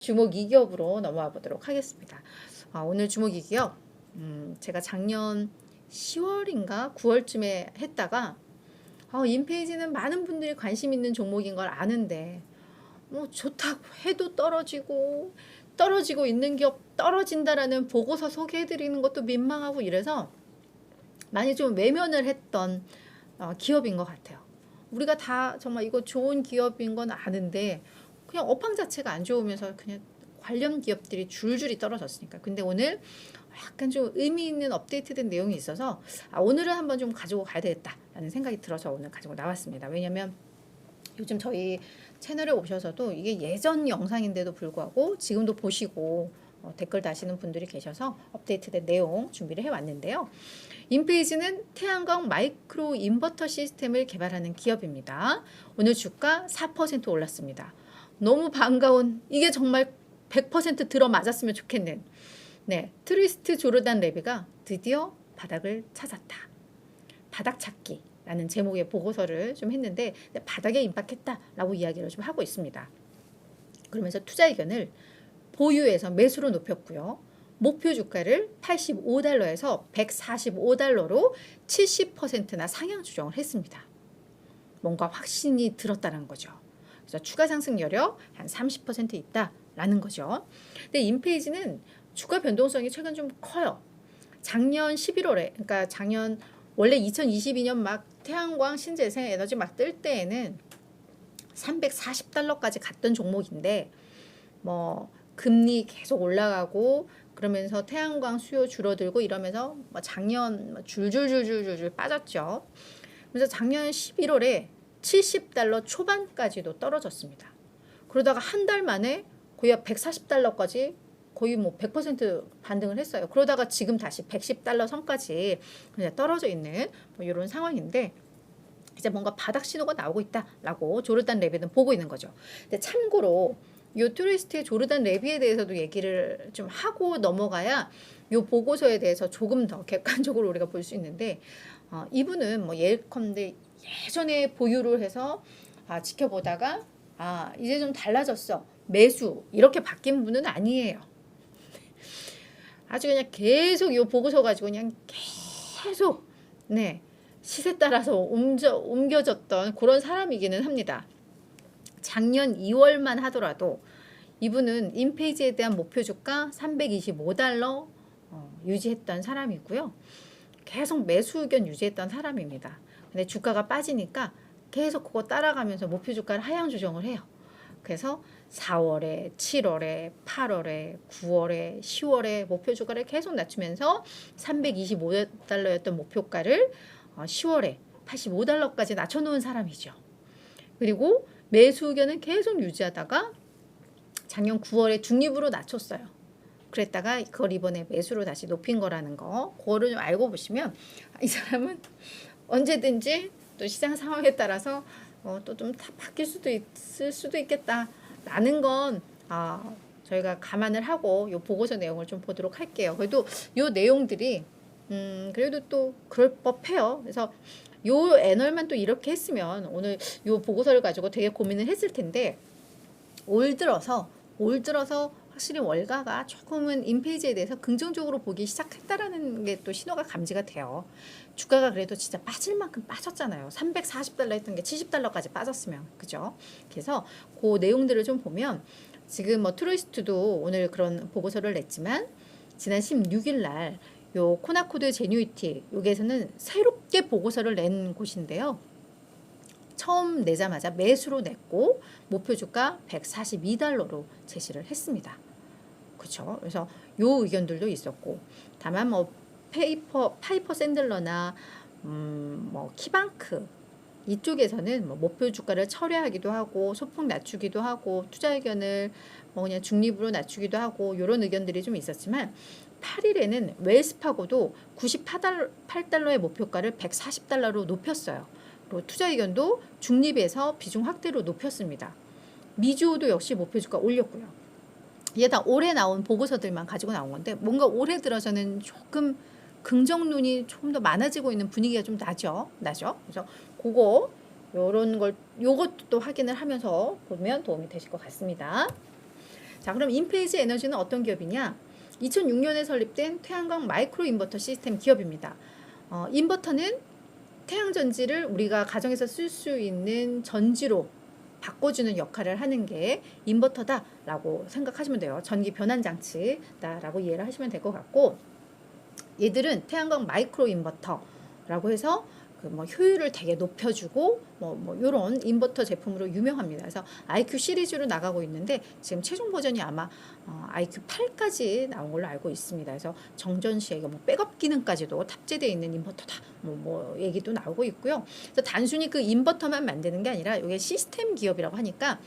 주목 2기업으로 넘어와 보도록 하겠습니다. 오늘 주목 2기업 제가 작년 10월인가 9월쯤에 했다가 인페이지는 많은 분들이 관심 있는 종목인 걸 아는데 뭐 좋다고 해도 떨어지고 있는 기업 떨어진다라는 보고서 소개해드리는 것도 민망하고 이래서 많이 좀 외면을 했던 기업인 것 같아요. 우리가 다 정말 이거 좋은 기업인 건 아는데 그냥 업황 자체가 안 좋으면서 그냥 관련 기업들이 줄줄이 떨어졌으니까. 근데 오늘 약간 좀 의미 있는 업데이트된 내용이 있어서 오늘은 한번 좀 가지고 가야 되겠다라는 생각이 들어서 오늘 가지고 나왔습니다. 왜냐면 요즘 저희 채널에 오셔서도 이게 예전 영상인데도 불구하고 지금도 보시고 댓글 다시는 분들이 계셔서 업데이트된 내용 준비를 해왔는데요. 인페이지는 태양광 마이크로 인버터 시스템을 개발하는 기업입니다. 오늘 주가 4% 올랐습니다. 너무 반가운, 이게 정말 100% 들어맞았으면 좋겠는 트리스트 조르단 레비가 드디어 바닥을 찾았다. 바닥 찾기라는 제목의 보고서를 좀 했는데 바닥에 임박했다라고 이야기를 좀 하고 있습니다. 그러면서 투자 의견을 보유에서 매수로 높였고요. 목표 주가를 85달러에서 145달러로 70%나 상향 조정을 했습니다. 뭔가 확신이 들었다는 거죠. 그래서 추가 상승 여력 한 30% 있다라는 거죠. 근데 인페이지는 주가 변동성이 최근 좀 커요. 작년 11월에, 그러니까 작년 원래 2022년 막 태양광 신재생 에너지 막 뜰 때에는 340달러까지 갔던 종목인데 뭐 금리 계속 올라가고 그러면서 태양광 수요 줄어들고 이러면서 작년 줄줄줄줄줄 빠졌죠. 그래서 작년 11월에 70달러 초반까지도 떨어졌습니다. 그러다가 한 달 만에 거의 140달러까지 거의 뭐 100% 반등을 했어요. 그러다가 지금 다시 110달러 선까지 그냥 떨어져 있는 뭐 이런 상황인데 이제 뭔가 바닥 신호가 나오고 있다라고 조르단 레비는 보고 있는 거죠. 근데 참고로 요 투리스트의 조르단 레비에 대해서도 얘기를 좀 하고 넘어가야 요 보고서에 대해서 조금 더 객관적으로 우리가 볼 수 있는데 이분은 뭐 예컨대 예전에 보유를 해서 지켜보다가 이제 좀 달라졌어 매수 이렇게 바뀐 분은 아니에요. 아주 그냥 계속 요 보고서 가지고 그냥 계속 시세 따라서 옮겨졌던 그런 사람이기는 합니다. 작년 2월만 하더라도 이분은 인페이지에 대한 목표 주가 325달러 유지했던 사람이고요. 계속 매수 의견 유지했던 사람입니다. 근데 주가가 빠지니까 계속 그거 따라가면서 목표 주가를 하향 조정을 해요. 그래서 4월에, 7월에, 8월에, 9월에, 10월에 목표 주가를 계속 낮추면서 325달러였던 목표가를 10월에 85달러까지 낮춰놓은 사람이죠. 그리고 매수 의견은 계속 유지하다가 작년 9월에 중립으로 낮췄어요. 그랬다가 그걸 이번에 매수로 다시 높인 거라는 거, 그거를 좀 알고 보시면 이 사람은 언제든지 또 시장 상황에 따라서 또 좀 바뀔 수도 있을 수도 있겠다라는 건 저희가 감안을 하고 이 보고서 내용을 좀 보도록 할게요. 그래도 이 내용들이 그래도 또 그럴 법해요. 그래서 요 애널만 또 이렇게 했으면 오늘 요 보고서를 가지고 되게 고민을 했을 텐데 올 들어서 확실히 월가가 조금은 인페이지에 대해서 긍정적으로 보기 시작했다라는 게 또 신호가 감지가 돼요. 주가가 그래도 진짜 빠질 만큼 빠졌잖아요. 340달러 했던 게 70달러까지 빠졌으면 그죠? 그래서 그 내용들을 좀 보면 지금 뭐 트루이스트도 오늘 그런 보고서를 냈지만 지난 16일 날 요 코나코드 제뉴이티 여기에서는 새롭게 보고서를 낸 곳인데요. 처음 내자마자 매수로 냈고 목표 주가 142달러로 제시를 했습니다. 그렇죠? 그래서 요 의견들도 있었고 다만 뭐 파이퍼 샌들러나 뭐 키방크 이쪽에서는 뭐 목표 주가를 철회하기도 하고 소폭 낮추기도 하고 투자 의견을 뭐 그냥 중립으로 낮추기도 하고 이런 의견들이 좀 있었지만 8일에는 웰스파고도 98달러의 목표가를 140달러로 높였어요. 그리고 투자 의견도 중립에서 비중 확대로 높였습니다. 미주호도 역시 목표 주가 올렸고요. 이게 다 올해 나온 보고서들만 가지고 나온 건데 뭔가 올해 들어서는 조금 긍정론이 조금 더 많아지고 있는 분위기가 좀 나죠. 그래서 그거 요것도 또 확인을 하면서 보면 도움이 되실 것 같습니다. 자, 그럼 인페이지 에너지는 어떤 기업이냐? 2006년에 설립된 태양광 마이크로 인버터 시스템 기업입니다. 인버터는 태양전지를 우리가 가정에서 쓸 수 있는 전지로 바꿔주는 역할을 하는 게 인버터다라고 생각하시면 돼요. 전기 변환 장치다라고 이해를 하시면 될 것 같고, 얘들은 태양광 마이크로 인버터라고 해서 그 뭐 효율을 되게 높여주고 뭐 이런 인버터 제품으로 유명합니다. 그래서 IQ 시리즈로 나가고 있는데 지금 최종 버전이 아마 IQ 8까지 나온 걸로 알고 있습니다. 그래서 정전 시에 뭐 백업 기능까지도 탑재되어 있는 인버터다. 뭐 얘기도 나오고 있고요. 그래서 단순히 그 인버터만 만드는 게 아니라 이게 시스템 기업이라고 하니까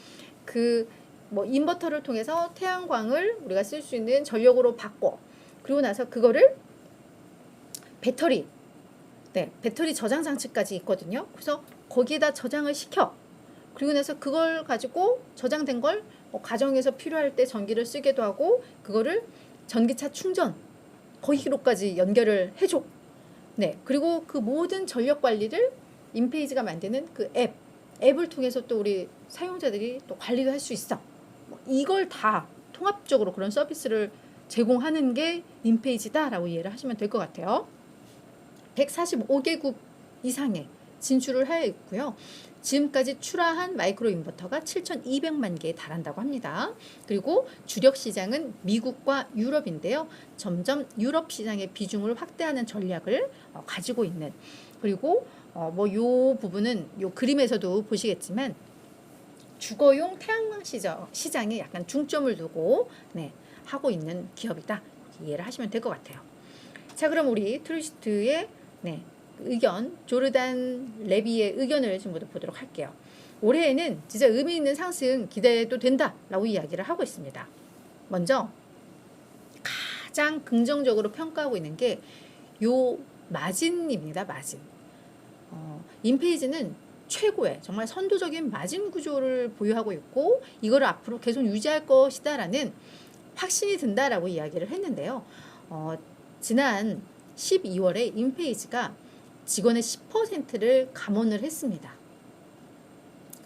그 뭐 인버터를 통해서 태양광을 우리가 쓸 수 있는 전력으로 바꿔, 그리고 나서 그거를 배터리 저장 장치까지 있거든요. 그래서 거기에다 저장을 시켜. 그리고 나서 그걸 가지고 저장된 걸 가정에서 필요할 때 전기를 쓰기도 하고, 그거를 전기차 충전 거기로까지 연결을 해줘. 네, 그리고 그 모든 전력 관리를 인페이지가 만드는 그 앱을 통해서 또 우리 사용자들이 또 관리도 할 수 있어. 이걸 다 통합적으로 그런 서비스를 제공하는 게 인페이지다라고 이해를 하시면 될 것 같아요. 145개국 이상에 진출을 하여 있고요. 지금까지 출하한 마이크로 인버터가 7,200만 개에 달한다고 합니다. 그리고 주력 시장은 미국과 유럽인데요. 점점 유럽 시장의 비중을 확대하는 전략을 가지고 있는, 그리고 뭐 요 부분은 요 그림에서도 보시겠지만 주거용 태양광 시장에 약간 중점을 두고 하고 있는 기업이다. 이해를 하시면 될 것 같아요. 자, 그럼 우리 트루시트의 의견, 조르단 레비의 의견을 좀 모두 보도록 할게요. 올해에는 진짜 의미 있는 상승 기대해도 된다라고 이야기를 하고 있습니다. 먼저 가장 긍정적으로 평가하고 있는 게 요 마진입니다. 마진. 인페이지는 최고의 정말 선도적인 마진 구조를 보유하고 있고, 이거를 앞으로 계속 유지할 것이다라는 확신이 든다라고 이야기를 했는데요. 지난 12월에 인페이지가 직원의 10%를 감원을 했습니다.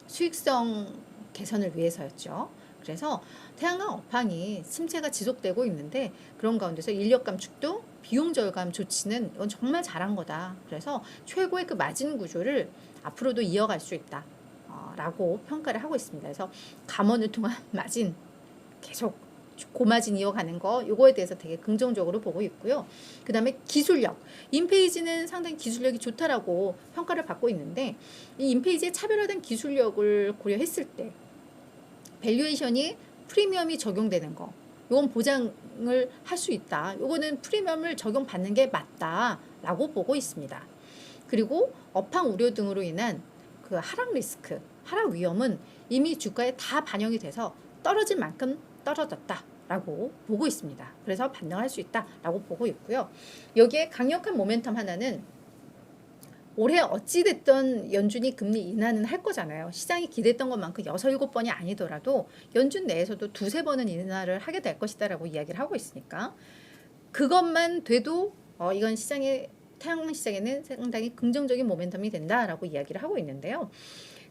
수익성 개선을 위해서였죠. 그래서 태양광 업황이 침체가 지속되고 있는데, 그런 가운데서 인력 감축도 비용 절감 조치는 이건 정말 잘한 거다. 그래서 최고의 그 마진 구조를 앞으로도 이어갈 수 있다 라고 평가를 하고 있습니다. 그래서 감원을 통한 마진 계속 고마진 이어가는 거, 요거에 대해서 되게 긍정적으로 보고 있고요. 그 다음에 기술력, 인페이지는 상당히 기술력이 좋다라고 평가를 받고 있는데, 이 인페이지의 차별화된 기술력을 고려했을 때 밸류에이션이 프리미엄이 적용되는 거, 요건 보장을 할 수 있다. 요거는 프리미엄을 적용받는 게 맞다라고 보고 있습니다. 그리고 업황 우려 등으로 인한 그 하락 리스크, 하락 위험은 이미 주가에 다 반영이 돼서 떨어질 만큼 떨어졌다라고 보고 있습니다. 그래서 반등할 수 있다라고 보고 있고요. 여기에 강력한 모멘텀 하나는 올해 어찌됐든 연준이 금리 인하는 할 거잖아요. 시장이 기대했던 것만큼 6, 7번이 아니더라도 연준 내에서도 2, 3번은 인하를 하게 될 것이다라고 이야기를 하고 있으니까, 그것만 돼도 이건 태양광 시장에는 상당히 긍정적인 모멘텀이 된다라고 이야기를 하고 있는데요.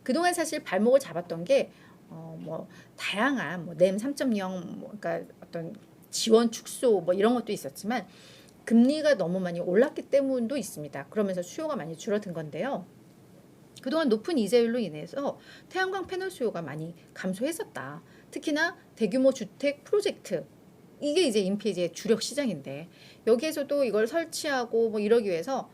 그동안 사실 발목을 잡았던 게 뭐 다양한 램 3.0 그러니까 어떤 지원 축소 이런 것도 있었지만, 금리가 너무 많이 올랐기 때문도 있습니다. 그러면서 수요가 많이 줄어든 건데요. 그동안 높은 이자율로 인해서 태양광 패널 수요가 많이 감소했었다. 특히나 대규모 주택 프로젝트, 이게 이제 인페이지의 주력 시장인데, 여기에서도 이걸 설치하고 이러기 위해서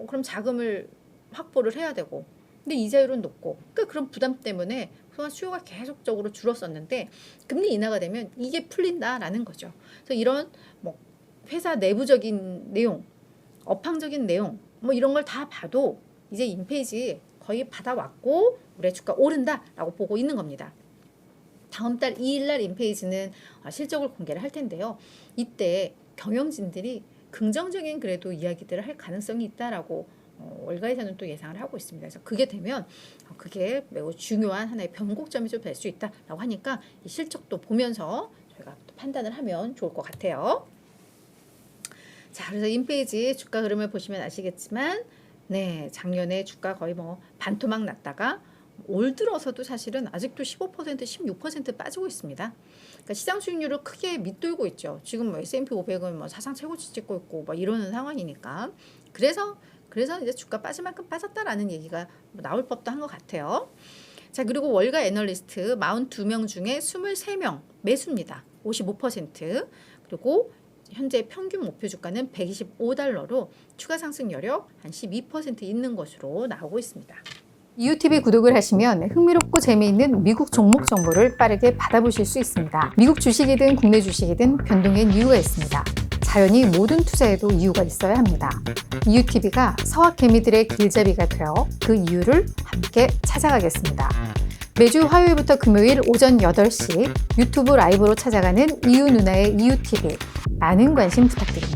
그럼 자금을 확보를 해야 되고, 근데 이자율은 높고, 그러니까 그런 부담 때문에 그동안 수요가 계속적으로 줄었었는데, 금리 인하가 되면 이게 풀린다라는 거죠. 그래서 이런 회사 내부적인 내용, 업황적인 내용 이런 걸 다 봐도 이제 인페이지 거의 받아왔고 우리의 주가 오른다라고 보고 있는 겁니다. 다음 달 2일 날 인페이지는 실적을 공개를 할 텐데요. 이때 경영진들이 긍정적인 그래도 이야기들을 할 가능성이 있다라고 월가에서는 또 예상을 하고 있습니다. 그래서 그게 되면 그게 매우 중요한 하나의 변곡점이 좀 될 수 있다라고 하니까 이 실적도 보면서 저희가 또 판단을 하면 좋을 것 같아요. 자, 그래서 인페이지 주가 흐름을 보시면 아시겠지만, 작년에 주가 거의 반토막 났다가 올 들어서도 사실은 아직도 15%, 16% 빠지고 있습니다. 그러니까 시장 수익률을 크게 밑돌고 있죠. 지금 뭐 S&P 500은 뭐 사상 최고치 찍고 있고 뭐 이러는 상황이니까. 그래서 이제 주가 빠질 만큼 빠졌다라는 얘기가 나올 법도 한 것 같아요. 자, 그리고 월가 애널리스트 42명 중에 23명 매수입니다. 55%. 그리고 현재 평균 목표 주가는 125달러로 추가 상승 여력 한 12% 있는 것으로 나오고 있습니다. 이웃TV 구독을 하시면 흥미롭고 재미있는 미국 종목 정보를 빠르게 받아보실 수 있습니다. 미국 주식이든 국내 주식이든 변동엔 이유가 있습니다. 자연히 모든 투자에도 이유가 있어야 합니다. 이웃TV가 서학개미들의 길잡이가 되어 그 이유를 함께 찾아가겠습니다. 매주 화요일부터 금요일 오전 8시 유튜브 라이브로 찾아가는 이웃 누나의 이웃TV 많은 관심 부탁드립니다.